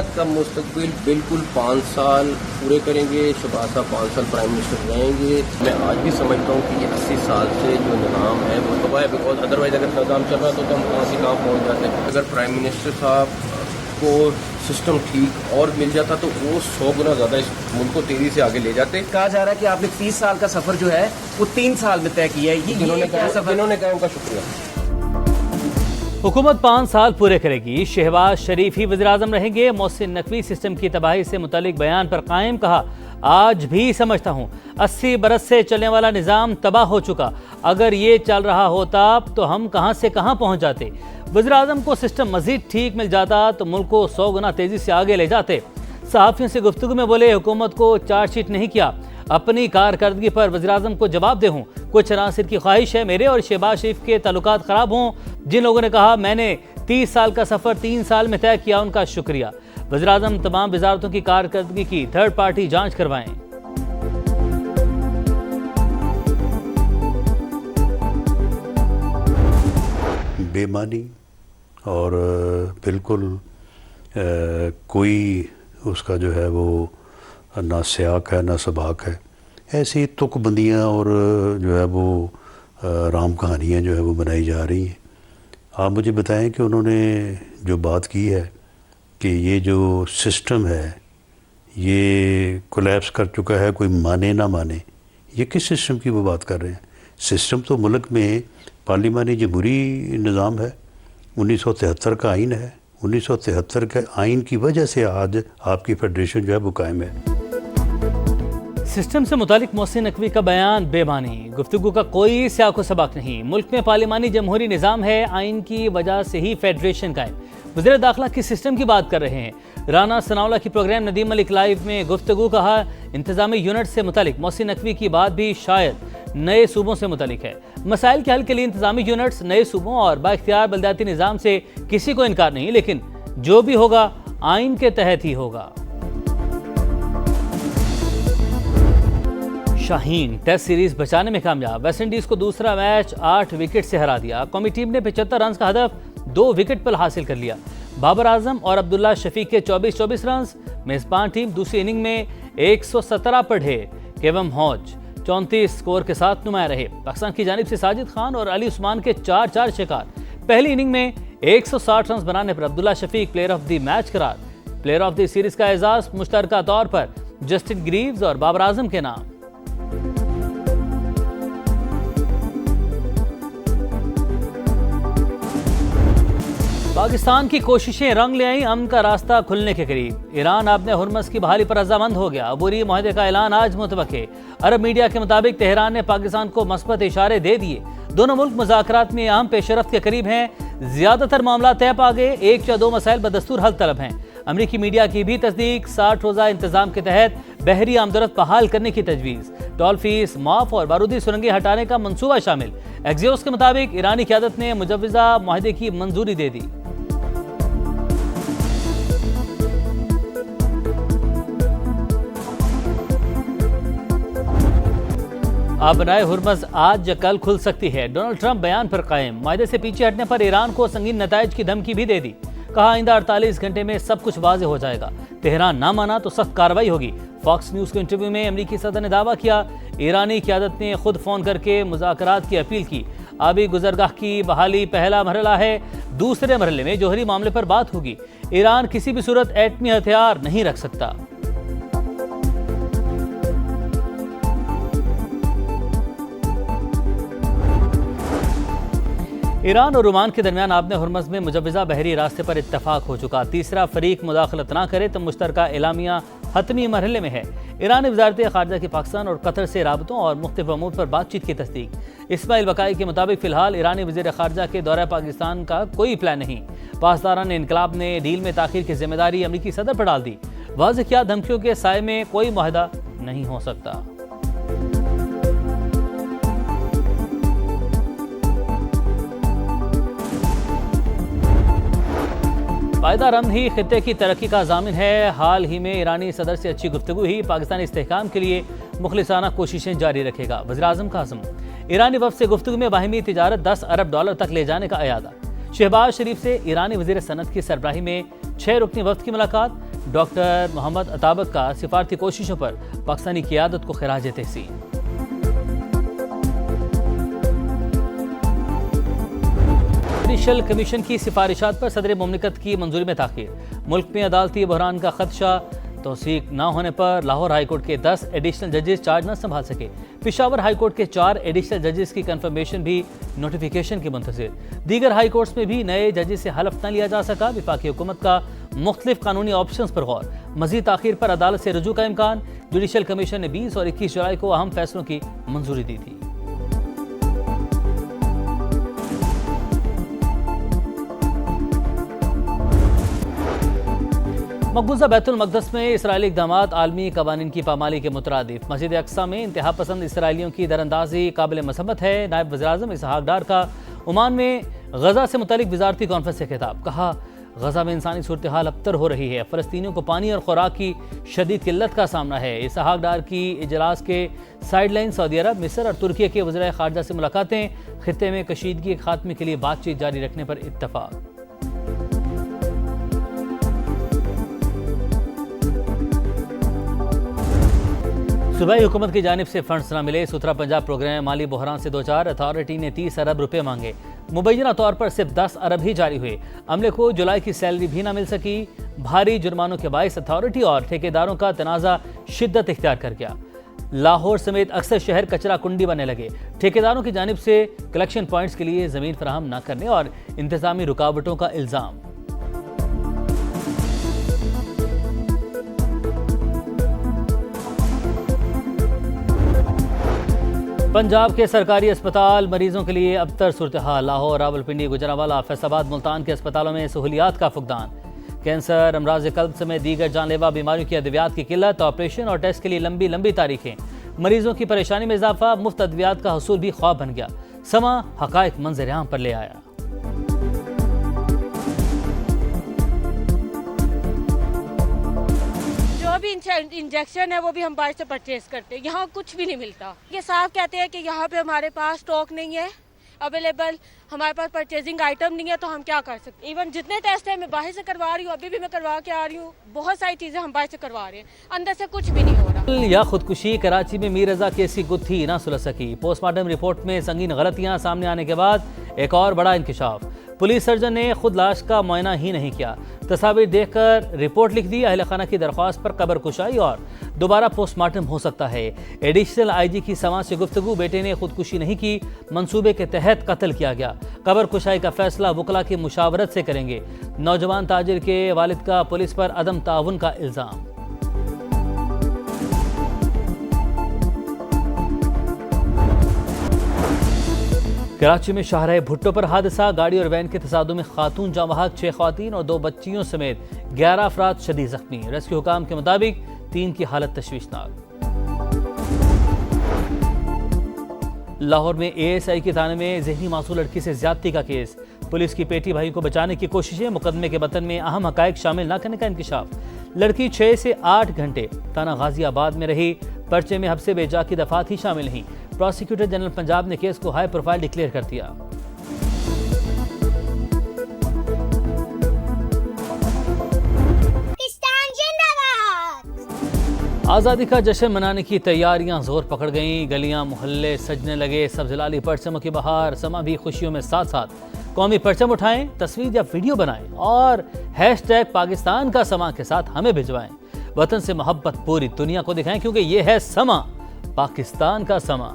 हुकूमत का मुस्तकबिल बिल्कुल 5 साल पूरे करेंगे। शहबाज साहब 5 साल प्राइम मिनिस्टर रहेंगे। मैं आज भी समझता हूँ कि ये 80 साल से जो निज़ाम है वो तबाह है, बिकॉज अदरवाइज अगर निज़ाम चल रहा तो हम कहाँ से कहाँ पहुँच जाते। अगर प्राइम मिनिस्टर साहब को सिस्टम ठीक और मिल जाता तो वो 100 गुना ज़्यादा इस मुल्क को तेज़ी से आगे ले जाते। कहा जा रहा है कि आपने 30 साल का सफ़र जो है वो 3 साल में तय किया है। जिन्होंने कहा उनका शुक्रिया। हुकूमत 5 साल पूरे करेगी। शहबाज शरीफ ही वज़ीर-ए-आज़म रहेंगे। मोहसिन नकवी सिस्टम की तबाही से मुतालिक बयान पर कायम कहा, आज भी समझता हूँ 80 बरस से चलने वाला निज़ाम तबाह हो चुका। अगर ये चल रहा होता तो हम कहाँ से कहाँ पहुँच जाते। वज़ीर-ए-आज़म को सिस्टम मज़ीद ठीक मिल जाता तो मुल्क को 100 गुना तेज़ी से आगे ले जाते। सहाफ़ियों से गुफ्तगू में बोले, हुकूमत को चार्जशीट नहीं किया, अपनी कारकर्दगी पर वज़ीर-ए-आज़म को जवाब दे हूँ। कुछ अनासिर की ख्वाहिश है मेरे और शहबाज शरीफ के ताल्लुकात ख़राब हों। जिन लोगों ने कहा मैंने 30 साल का सफ़र 3 साल में तय किया, उनका शुक्रिया। वज़ीर-ए-आज़म तमाम वज़ारतों की कारकर्दगी की थर्ड पार्टी जाँच करवाएँ। बेमानी और बिल्कुल कोई उसका जो है वो ना सियाक है ना सबाक है। ऐसी तुकबंदियाँ और जो है वो राम कहानियाँ जो है वो बनाई जा रही हैं। आप मुझे बताएं कि उन्होंने जो बात की है कि ये जो सिस्टम है ये कोलैप्स कर चुका है, कोई माने ना माने, ये किस सिस्टम की वो बात कर रहे हैं। सिस्टम तो मुल्क में पार्लिमानी जमहूरी निज़ाम है, 1973 का आइन है। 1973 के आइन की वजह से आज आपकी फेडरेशन जो है वो कायम है। सिस्टम से मुतालिक मोहसिन नकवी का बयान बेमानी, गुफ्तगू का कोई सियाको सबक नहीं। मुल्क में पार्लिमानी जमहूरी निज़ाम है, आइन की वजह से ही फेडरेशन कायम। वज़ीर दाखिला किस सिस्टम की बात कर रहे हैं। राना सनाउल्लाह की प्रोग्राम नदीम मलिक लाइव में गुफ्तगू, कहा इंतजामी यूनिट से मुतालिक मोहसिन नकवी की बात भी शायद नए सूबों से मुतालिक है। मसाइल के हल के लिए इंतजामी यूनिट्स नए सूबों और बाइख्तियार बलदियाती निज़ाम से किसी को इनकार नहीं, लेकिन जो भी होगा आइन के तहत ही होगा। शाहीन टेस्ट सीरीज बचाने में कामयाब, वेस्टइंडीज को दूसरा मैच 8 विकेट से हरा दिया। कौमी टीम ने 75 रन का हदफ 2 विकेट पर हासिल कर लिया। बाबर आजम और अब्दुल्ला शफीक के 24-24 रन। मेजबान टीम दूसरी इनिंग में 117 पर ढेर। केवम हौज 34 स्कोर के साथ नुमाया रहे। पाकिस्तान की जानिब से साजिद खान और अली उस्मान के 4-4 शिकार। पहली इनिंग में 160 रन बनाने पर Abdullah Shafique player of the match करार। प्लेयर ऑफ द सीरीज का एजाज मुश्तरका तौर पर जस्टिन ग्रीव्स और बाबर आजम के नाम। पाकिस्तान की कोशिशें रंग ले आई, अमन का रास्ता खुलने के करीब। ईरान आपने हुर्मस की बहाली पर रजामंद हो गया। अबूरी मुआहदे का ऐलान आज मुतवक्के। अरब मीडिया के मुताबिक तेहरान ने पाकिस्तान को मस्बत इशारे दे दिए। दोनों मुल्क मुज़ाकरात में अहम पेशरफ्त के करीब हैं। ज्यादातर मामला तय पा गए, एक या दो मसाइल बदस्तूर हल तलब हैं। अमरीकी मीडिया की भी तस्दीक, 60 रोज़ा इंतजाम के तहत बहरी आमदरफ्त बहाल करने की तजवीज़। टोल फीस माफ और बारूदी सुरंगें हटाने का मंसूबा शामिल। एक्सियोस के मुताबिक ईरानी क़यादत ने मुजव्वज़ा मुआहदे की मंजूरी दे दी। आबनाए हुर्मस आज या कल खुल सकती है। डोनाल्ड ट्रंप बयान पर कायम। मुआहदे से पीछे हटने पर ईरान को संगीन नताइज की धमकी भी दे दी। कहा आइंदा 48 घंटे में सब कुछ वाज़ेह हो जाएगा। तेहरान ना माना तो सख्त कार्रवाई होगी। फॉक्स न्यूज़ के इंटरव्यू में अमरीकी सदर ने दावा किया, ईरानी क़यादत ने खुद फ़ोन करके मुज़ाकरात की अपील की। आबी गुजरगाह की बहाली पहला मरहला है। दूसरे मरहले में जौहरी मामले पर बात होगी। ईरान किसी भी सूरत एटमी हथियार नहीं रख सकता। ईरान और ओमान के दरमियान आबने हुर्मस में मुजव्वज़ा बहरी रास्ते पर इत्तफाक हो चुका। तीसरा फरीक मुदाखलत ना करे तो मुश्तरका एलामिया हतमी मरहले में है। ईरानी वज़ारत ख़ारिजा की पाकिस्तान और कतर से राबतों और मुख्तलिफ अमूर पर बातचीत की तस्दीक। इस्माइल वकाई के मुताबिक फ़िलहाल ईरानी वज़ीर ख़ारिजा के दौरे पाकिस्तान का कोई प्लान नहीं। पासदारान इनकलाब ने डील में ताख़ीर की जिम्मेदारी अमरीकी सदर पर डाल दी। वाज़ेह किया, धमकियों के साए में कोई मुआहदा नहीं हो सकता। पायदार अमन ही खित्ते की तरक्की का ज़ामिन है। हाल ही में ईरानी सदर से अच्छी गुफ्तगू ही पाकिस्तानी इस्तेहकाम के लिए मुखलिसाना कोशिशें जारी रखेगा। वज़ीर-ए-आज़म का अज़्म। ईरानी वफ़द से गुफ्तगू में बाहिमी तिजारत 10 अरब डॉलर तक ले जाने का अयादा। शहबाज शरीफ से ईरानी वज़ीर सनत की सरबराही में 6 रुकनी वफ़द की मुलाकात। डॉक्टर मोहम्मद अताबक का सिफारती कोशिशों पर पाकिस्तानी क़ियादत को खिराज तहसीन। जुडिशल कमीशन की सिफारिशात पर सदर मुमलिकत की मंजूरी में ताख़ीर। मुल्क में अदालती बहरान का खदशा, तौसीक न होने पर लाहौर हाईकोर्ट के 10 एडिशनल जजेस चार्ज न संभाल सके। पेशावर हाईकोर्ट के 4 एडिशनल जजेस की कंफर्मेशन भी नोटिफिकेशन की मुंतज़िर। दीगर हाई कोर्ट्स में भी नए जजेस से हलफ न लिया जा सका। विफाकी हुकूमत का मुख्तलिफ कानूनी ऑप्शंस पर गौर। मजीद ताख़ीर पर अदालत से रुजू का इम्कान। जुडिशल कमीशन ने 20 और 21 जुलाई को अहम फैसलों की मंजूरी दी थी। मकबूजा बैतुल मक़दस में इसराइली इक़दामात आलमी कवानीन की पामाली के मुतरादिफ। मस्जिद अक्सा में इंतहा पसंद इसराइलियों की दरअंदाजी काबिल मसम्मत है। नायब वज़ीर-ए-आज़म इसहाक़ डार का ओमान में गजा से मुतालिक वज़ारती कॉन्फ्रेंस से खिताब। कहा, गजा में इंसानी सूरत हाल अबतर हो रही है। फ़लस्तीनियों को पानी और खुराक की शदीद किल्लत का सामना है। इसहाक़ डार की इजलास के साइडलाइन सऊदी अरब, मिस्र और तुर्की के वज़ीर ख़ारजा से मुलाकातें। खित्ते में कशीदगी के खात्मे के लिए बातचीत जारी रखने पर इत्तफ़ाक़। सूबाई हुकूमत की जानिब से फंड्स न मिले। सुथरा पंजाब प्रोग्राम माली बहरान से दो चार। अथॉरिटी ने 30 अरब रुपए मांगे। मुबैना तौर पर सिर्फ 10 अरब ही जारी हुए। अमले को जुलाई की सैलरी भी न मिल सकी। भारी जुर्मानों के बाइस अथॉरिटी और ठेकेदारों का तनाज़ा शिद्दत इख्तियार कर गया। लाहौर समेत अक्सर शहर कचरा कुंडी बनने लगे। ठेकेदारों की जानिब से कलेक्शन पॉइंट्स के लिए ज़मीन फराहम न करने और इंतज़ामी रुकावटों का इल्ज़ाम। पंजाब के सरकारी अस्पताल मरीजों के लिए अबतर सूरत हाल। लाहौर, रावलपिंडी, गुजरांवाला, फैसलाबाद, मुल्तान के अस्पतालों में सहूलियात का फुकदान। कैंसर, अमराज कल्ब समेत दीगर जानलेवा बीमारियों की अद्वियात की किल्लत। ऑपरेशन और टेस्ट के लिए लंबी लंबी तारीखें। मरीजों की परेशानी में इजाफा। मुफ्त अद्वियात का हसूल भी ख्वाब बन गया। समा हकायक मंजर-ए-आम पर ले आया। भी इंजेक्शन है वो भी हम बाहर से परचेज करते हैं। यहाँ कुछ भी नहीं मिलता। ये साफ कहते हैं कि यहाँ पे हमारे पास स्टॉक नहीं है अवेलेबल, हमारे पास परचेजिंग आइटम नहीं है, तो हम क्या कर सकते। इवन जितने टेस्ट है मैं बाहर से करवा रही हूँ, अभी भी मैं करवा के आ रही हूँ। बहुत सारी चीजें हम बाहर से करवा रहे हैं, अंदर से कुछ भी नहीं हो रहा। या खुदकुशी। कराची में मीर रजा की ऐसी गुत्थी ना सुलझ सकी। पोस्टमार्टम रिपोर्ट में संगीन गलतियां सामने आने के बाद एक और बड़ा इंकशाफ। पुलिस सर्जन ने खुद लाश का मुआयना ही नहीं किया। तस्वीर देखकर रिपोर्ट लिख दी। अहल खाना की दरख्वास्त पर कब्र कुशाई और दोबारा पोस्टमार्टम हो सकता है। एडिशनल आईजी की समा से गुफ्तगू। बेटे ने खुदकुशी नहीं की, मंसूबे के तहत कत्ल किया गया। कब्र कुशाई का फैसला वकला की मुशावरत से करेंगे। नौजवान ताजिर के वालिद का पुलिस पर अदम ताउन का इल्जाम। कराची में शाहराह भुट्टो पर हादसा। गाड़ी और वैन के तसादुम में खातून जांवाहक 6 ख़वातीन और 2 बच्चियों समेत 11 अफराद शदीद जख्मी। रेस्क्यू हुकाम के मुताबिक 3 की हालत तशवीशनाक। लाहौर में ASI के थाने में जहनी मासूम लड़की से ज्यादती का केस। पुलिस की पेटी भाई को बचाने की कोशिशें। मुकदमे के बतन में अहम हकायक शामिल न करने का इंकशाफ। लड़की 6 से 8 घंटे थाना गाजियाबाद में रही। पर्चे में हब्से बेजा की दफात ही शामिल नहीं। प्रोसिक्यूटर जनरल पंजाब ने केस को हाई प्रोफाइल डिक्लेयर कर दिया। आज़ादी का जश्न मनाने की तैयारियां जोर पकड़ गईं। गलियां मोहल्ले सजने लगे। सब्ज़लाली परचमों की बहार। समा भी खुशियों में साथ साथ कौमी परचम उठाएं, तस्वीर या वीडियो बनाएं और हैशटैग पाकिस्तान का समा के साथ हमें भिजवाएं। वतन से मोहब्बत पूरी दुनिया को दिखाएं, क्योंकि ये है समा, पाकिस्तान का समा।